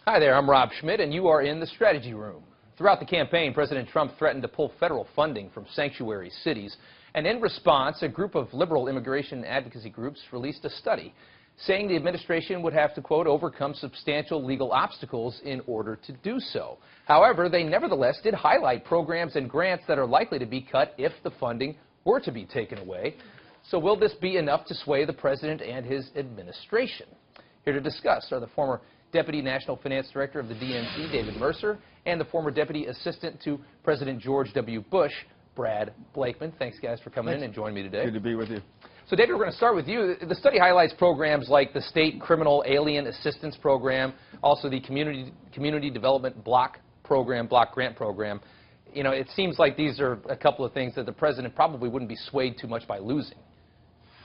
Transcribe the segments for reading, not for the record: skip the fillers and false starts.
Hi there, I'm Rob Schmidt, and you are in the Strategy Room. Throughout the campaign, President Trump threatened to pull federal funding from sanctuary cities. And in response, a group of liberal immigration advocacy groups released a study saying the administration would have to, quote, overcome substantial legal obstacles in order to do so. However, they nevertheless did highlight programs and grants that are likely to be cut if the funding were to be taken away. So will this be enough to sway the president and his administration? Here to discuss are the former Deputy National Finance Director of the DNC, David Mercer, and the former Deputy Assistant to President George W. Bush, Brad Blakeman. Thanks, guys, for coming in and joining me today. Good to be with you. So, David, we're going to start with you. The study highlights programs like the State Criminal Alien Assistance Program, also the Community Development Block Grant Program. You know, it seems like these are a couple of things that the president probably wouldn't be swayed too much by losing.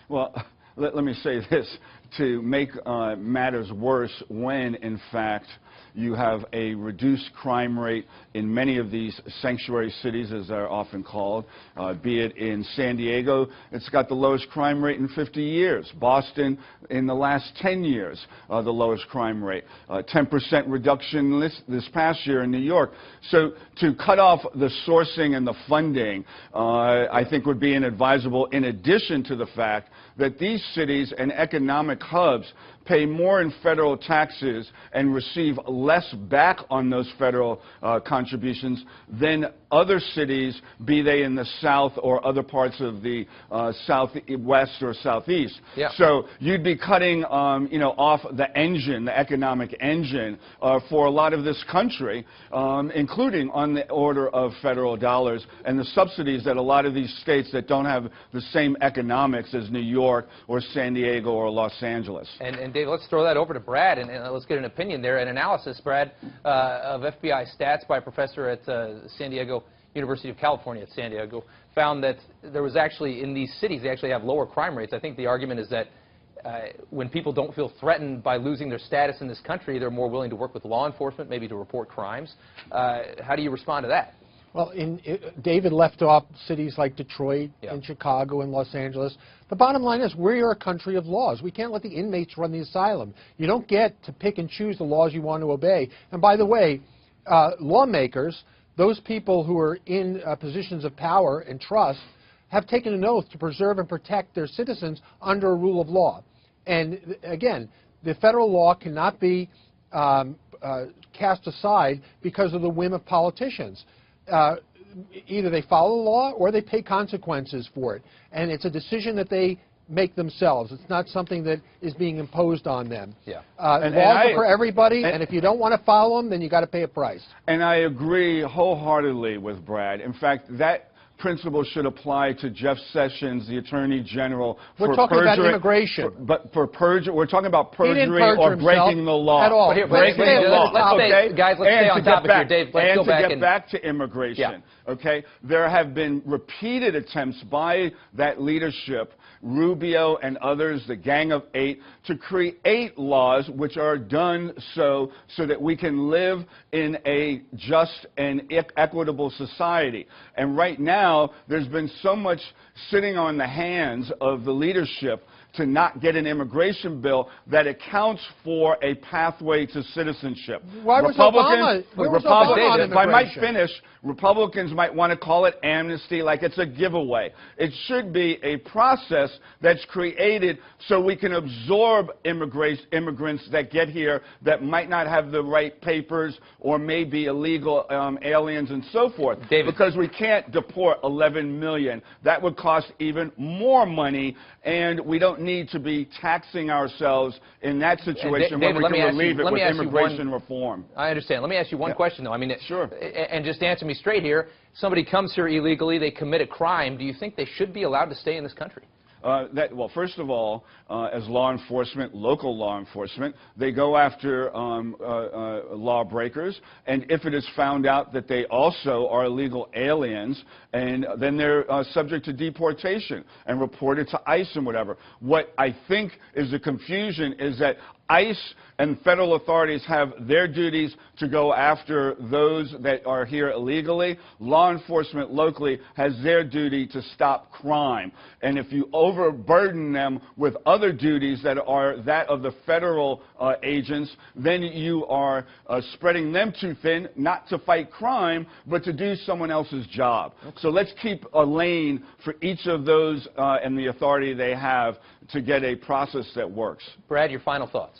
Well, let me say this, to make matters worse when, in fact, you have a reduced crime rate in many of these sanctuary cities, as they're often called, be it in San Diego, it's got the lowest crime rate in 50 years. Boston, in the last 10 years, the lowest crime rate. 10% reduction this past year in New York. So to cut off the sourcing and the funding, I think would be inadvisable, in addition to the fact that these cities and economic hubs pay more in federal taxes and receive less back on those federal contributions than other cities, be they in the South or other parts of the Southwest or Southeast. Yeah. So you'd be cutting, off the engine, the economic engine, for a lot of this country, including on the order of federal dollars and the subsidies that a lot of these states that don't have the same economics as New York or San Diego or Los Angeles. And Dave, let's throw that over to Brad, and let's get an opinion there. An analysis, Brad, of FBI stats by a professor at San Diego, University of California at San Diego, found that there was actually, in these cities, they actually have lower crime rates. I think the argument is that when people don't feel threatened by losing their status in this country, they're more willing to work with law enforcement, maybe to report crimes. How do you respond to that? Well, David left off cities like Detroit and Chicago and Los Angeles. The bottom line is we're a country of laws. We can't let the inmates run the asylum. You don't get to pick and choose the laws you want to obey. And by the way, lawmakers, those people who are in positions of power and trust, have taken an oath to preserve and protect their citizens under a rule of law. And again, the federal law cannot be cast aside because of the whim of politicians. Either they follow the law or they pay consequences for it. And it's a decision that they make themselves. It's not something that is being imposed on them. Yeah. Laws are for everybody, and if you don't want to follow them, then you got to pay a price. And I agree wholeheartedly with Brad. In fact, that principle should apply to Jeff Sessions, the Attorney General, for talking about immigration. We're talking about perjury or breaking the law. At all. Breaking the law. Guys, let's stay on topic here, Dave. Let's go back and to get back to immigration, okay? There have been repeated attempts by that leadership, Rubio and others, the Gang of Eight, to create laws which are done so that we can live in a just and equitable society. And right now, there's been so much sitting on the hands of the leadership to not get an immigration bill that accounts for a pathway to citizenship. Why was Obama on if I might finish, Republicans might want to call it amnesty, like it's a giveaway. It should be a process that's created so we can absorb immigrants that get here that might not have the right papers or may be illegal aliens and so forth. David. Because we can't deport 11 million. That would cost even more money, and we don't need to be taxing ourselves in that situation when we can relieve it with immigration reform. I understand. Let me ask you one question, though. I mean, sure. And just answer me straight here. Somebody comes here illegally, they commit a crime. Do you think they should be allowed to stay in this country? Well, first of all, as law enforcement, local law enforcement, they go after lawbreakers, and if it is found out that they also are illegal aliens, and then they're subject to deportation and reported to ICE and whatever. What I think is the confusion is that ICE and federal authorities have their duties to go after those that are here illegally. Law enforcement locally has their duty to stop crime. And if you overburden them with other duties that are that of the federal agents, then you are spreading them too thin, not to fight crime, but to do someone else's job. So let's keep a lane for each of those and the authority they have to get a process that works. Brad, your final thoughts.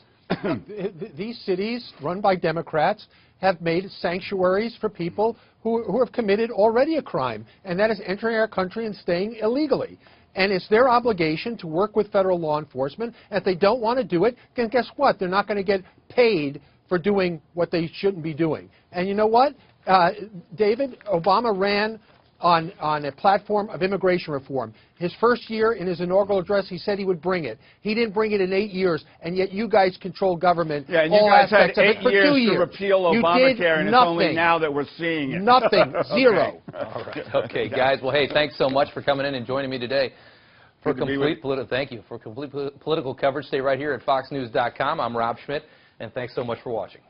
These cities, run by Democrats, have made sanctuaries for people who have committed already a crime, and that is entering our country and staying illegally. And it's their obligation to work with federal law enforcement. If they don't want to do it, then guess what? They're not going to get paid for doing what they shouldn't be doing. And you know what? David, Obama ran on a platform of immigration reform. His first year in his inaugural address, he said he would bring it. He didn't bring it in 8 years, and yet you guys control government. Yeah, and you guys had 8 years to repeal Obamacare, and it's only now that we're seeing it. Nothing. Zero. All right. Okay, guys. Well, hey, thanks so much for coming in and joining me today. For complete political coverage, stay right here at FoxNews.com. I'm Rob Schmitt, and thanks so much for watching.